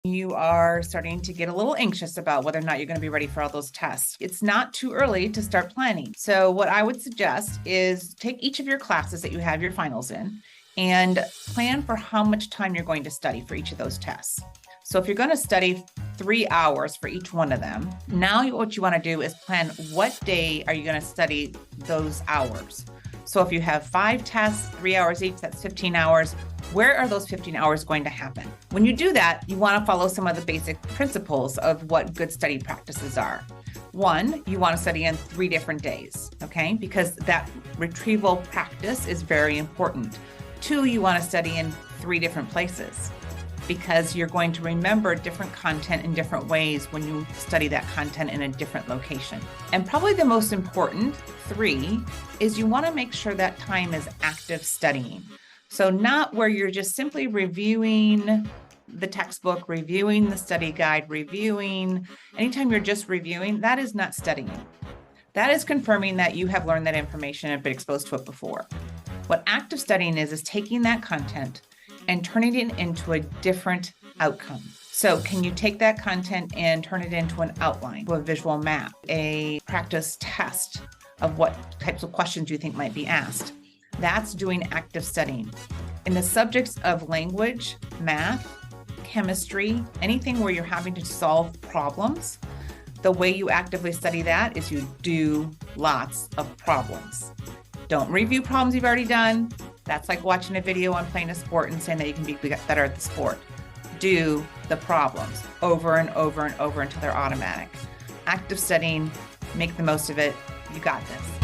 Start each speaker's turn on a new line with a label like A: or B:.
A: you are starting to get a little anxious about whether or not you're going to be ready for all those tests. It's not too early to start planning. So what I would suggest is take each of your classes that you have your finals in and plan for how much time you're going to study for each of those tests. So if you're going to study 3 hours for each one of them, now what you want to do is plan what day are you going to study those hours. So if you have 5 tests, 3 hours each, that's 15 hours. Where are those 15 hours going to happen? When you do that, you want to follow some of the basic principles of what good study practices are. 1, you want to study on 3 different days, okay? Because that retrieval practice is very important. 2, you want to study in 3 different places because you're going to remember different content in different ways when you study that content in a different location. And probably the most important, 3, is you want to make sure that time is active studying. So not where you're just simply reviewing the textbook, reviewing the study guide, anytime you're just reviewing, that is not studying. That is confirming that you have learned that information and been exposed to it before. What active studying is taking that content and turning it into a different outcome. So can you take that content and turn it into an outline, a visual map, a practice test of what types of questions you think might be asked? That's doing active studying. In the subjects of language, math, chemistry, anything where you're having to solve problems, the way you actively study that is you do lots of problems. Don't review problems you've already done. That's like watching a video on playing a sport and saying that you can be better at the sport. Do the problems over and over and over until they're automatic. Active studying, make the most of it. You got this.